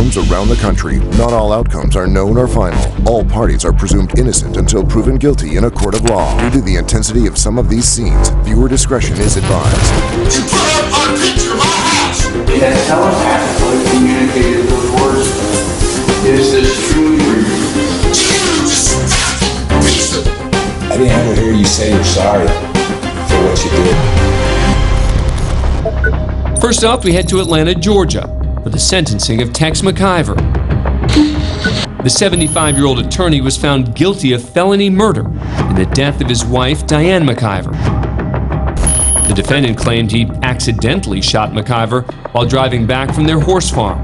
courtrooms around the country. Not all outcomes are known or final. All parties are presumed innocent until proven guilty in a court of law. Due to the intensity of some of these scenes, viewer discretion is advised. You put up our picture of my house! It has telepathically communicated those words. Is this truly real? I didn't ever hear you say you're sorry for what you did. First up, we head to Atlanta, Georgia, for the sentencing of Tex McIver. The 75-year-old attorney was found guilty of felony murder in the death of his wife, Diane McIver. The defendant claimed he accidentally shot McIver while driving back from their horse farm.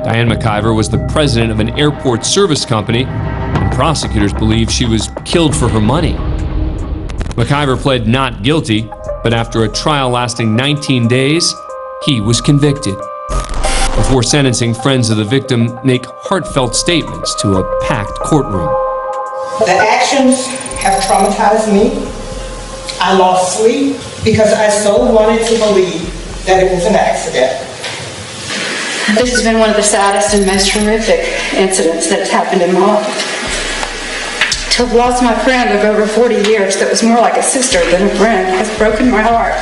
Diane McIver was the president of an airport service company, and prosecutors believe she was killed for her money. McIver pled not guilty, but after a trial lasting 19 days, he was convicted. Before sentencing, friends of the victim make heartfelt statements to a packed courtroom. The actions have traumatized me. I lost sleep because I so wanted to believe that it was an accident. This has been one of the saddest and most horrific incidents that's happened in my life. To have lost my friend of over 40 years that was more like a sister than a friend has broken my heart.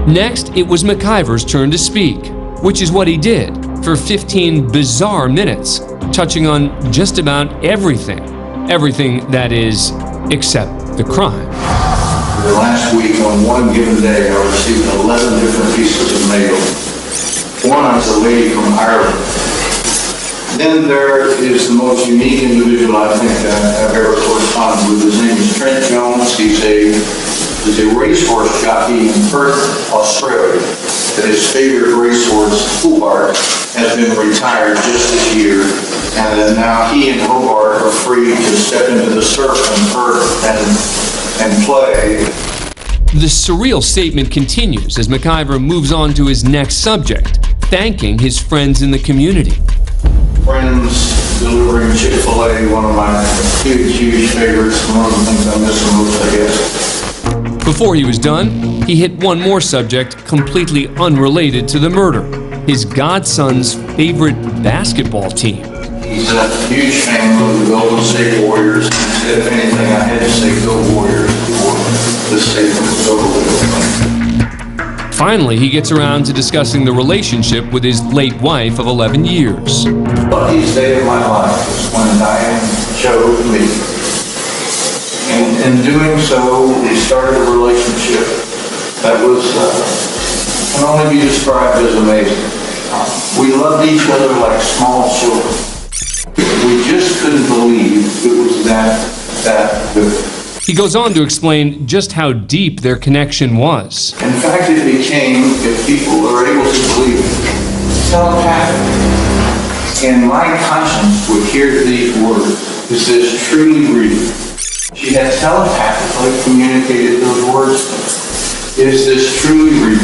Next, it was McIver's turn to speak, which is what he did for 15 bizarre minutes, touching on just about everything. Everything, that is, except the crime. The last week, on one given day, I received 11 different pieces of mail. One is a lady from Ireland. Then there is the most unique individual I think I've ever corresponded with. His name is Trent Jones. He's a racehorse jockey in Perth, Australia. His favorite racehorse, Hobart, has been retired just this year. And then now he and Hobart are free to step into the surf in Perth and play. The surreal statement continues as McIver moves on to his next subject, thanking his friends in the community. Friends delivering Chick-fil-A, one of my huge favorites, one of the things I miss the most, I guess. Before he was done, he hit one more subject completely unrelated to the murder, his godson's favorite basketball team. He's a huge fan of the Golden State Warriors. Instead of anything, I had to say go Warriors before this statement was over with. Finally, he gets around to discussing the relationship with his late wife of 11 years. The luckiest day of my life was when Diane chose me. And in doing so, we started a relationship that can only be described as amazing. We loved each other like small children. We just couldn't believe it was that good. He goes on to explain just how deep their connection was. In fact, it became, if people are able to believe it, telepathic. And my conscience would hear these words, is this truly real? She had telepathically communicated those words. Is this truly real?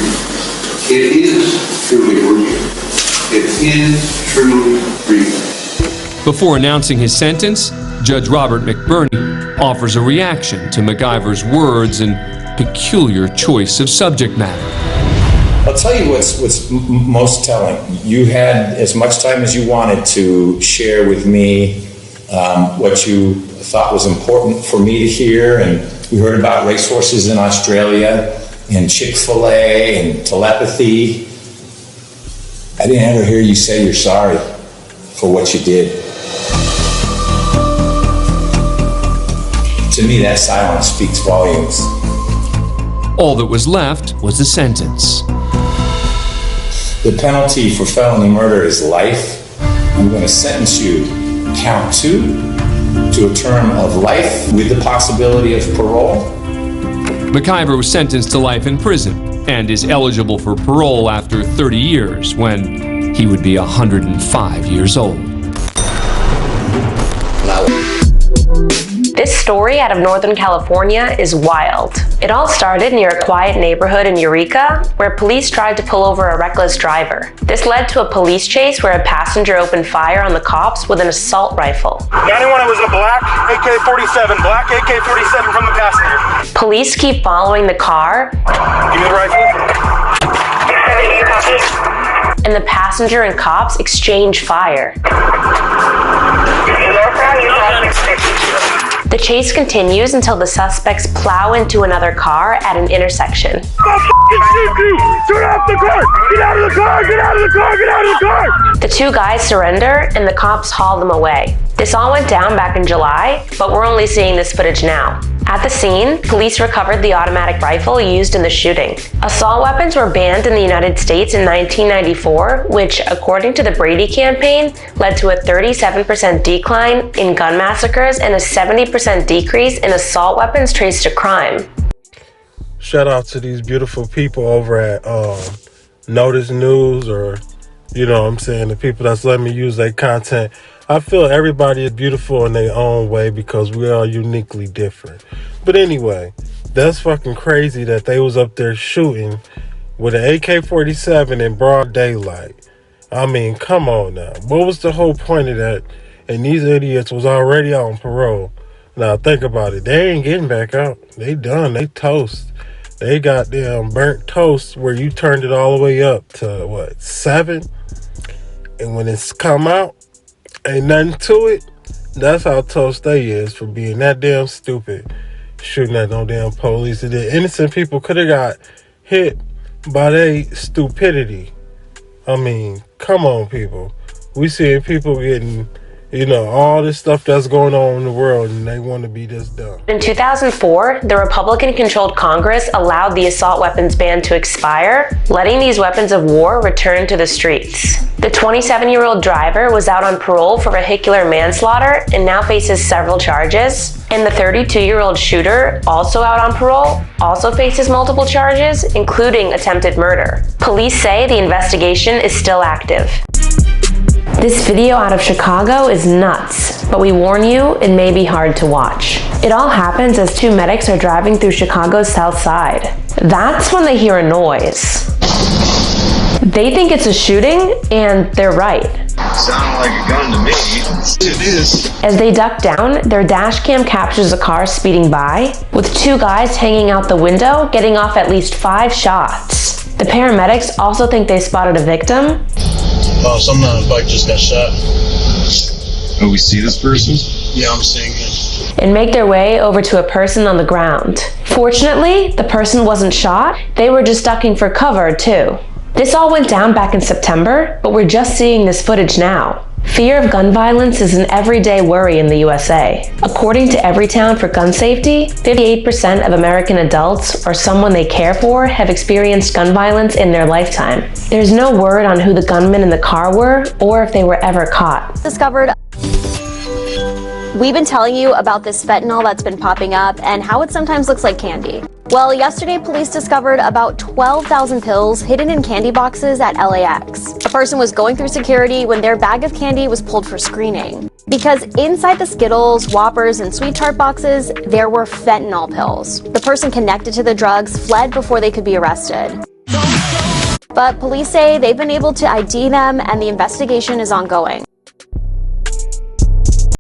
It is truly real. It is truly real. Before announcing his sentence, Judge Robert McBurney offers a reaction to McIver's words and peculiar choice of subject matter. I'll tell you what's most telling. You had as much time as you wanted to share with me what you thought was important for me to hear, and we heard about racehorses in Australia and Chick-fil-A and telepathy. I didn't ever hear you say you're sorry for what you did. To me, that silence speaks volumes. All that was left was the sentence. The penalty for felony murder is life. I'm going to sentence you, count 2, to a term of life with the possibility of parole. McIver was sentenced to life in prison and is eligible for parole after 30 years when he would be 105 years old. This story out of Northern California is wild. It all started near a quiet neighborhood in Eureka, where police tried to pull over a reckless driver. This led to a police chase where a passenger opened fire on the cops with an assault rifle. 91, it was a black AK47 from the passenger. Police keep following the car. Give me the rifle. and the passenger and cops exchange fire. The chase continues until the suspects plow into another car at an intersection. Turn off the car! Get out of the car! Get out of the car! Get out of the car! The two guys surrender and the cops haul them away. This all went down back in July, but we're only seeing this footage now. At the scene, police recovered the automatic rifle used in the shooting. Assault weapons were banned in the United States in 1994, which, according to the Brady campaign, led to a 37% decline in gun massacres and a 70% decrease in assault weapons traced to crime. Shout out to these beautiful people over at Notice News, or, you know what I'm saying, the people that's letting me use their content. I feel everybody is beautiful in their own way because we are uniquely different. But anyway, that's fucking crazy that they was up there shooting with an AK47 in broad daylight. I mean, come on now. What was the whole point of that? And these idiots was already on parole. Now think about it. They ain't getting back out. They done. They toast. They got them burnt toast where you turned it all the way up to 7? And when it's come out, ain't nothing to it. That's how toast they is for being that damn stupid, shooting at no damn police. And the innocent people could have got hit by their stupidity. I mean, come on, people. We seeing people getting, you know, all this stuff that's going on in the world, and they want to be this dumb. In 2004, the Republican-controlled Congress allowed the assault weapons ban to expire, letting these weapons of war return to the streets. The 27-year-old driver was out on parole for vehicular manslaughter and now faces several charges. And the 32-year-old shooter, also out on parole, also faces multiple charges, including attempted murder. Police say the investigation is still active. This video out of Chicago is nuts, but we warn you, it may be hard to watch. It all happens as two medics are driving through Chicago's south side. That's when they hear a noise. They think it's a shooting, and they're right. Sounded like a gun to me. It is. As they duck down, their dash cam captures a car speeding by, with two guys hanging out the window, getting off at least 5 shots. The paramedics also think they spotted a victim. Oh, someone on a bike just got shot. Oh, we see this person? Yeah, I'm seeing him. And make their way over to a person on the ground. Fortunately, the person wasn't shot. They were just ducking for cover, too. This all went down back in September, but we're just seeing this footage now. Fear of gun violence is an everyday worry in the USA. According to Everytown for Gun Safety, 58% of American adults or someone they care for have experienced gun violence in their lifetime. There's no word on who the gunmen in the car were or if they were ever caught. We've been telling you about this fentanyl that's been popping up and how it sometimes looks like candy. Well, yesterday police discovered about 12,000 pills hidden in candy boxes at LAX. A person was going through security when their bag of candy was pulled for screening. Because inside the Skittles, Whoppers, and Sweet Tart boxes, there were fentanyl pills. The person connected to the drugs fled before they could be arrested. But police say they've been able to ID them and the investigation is ongoing.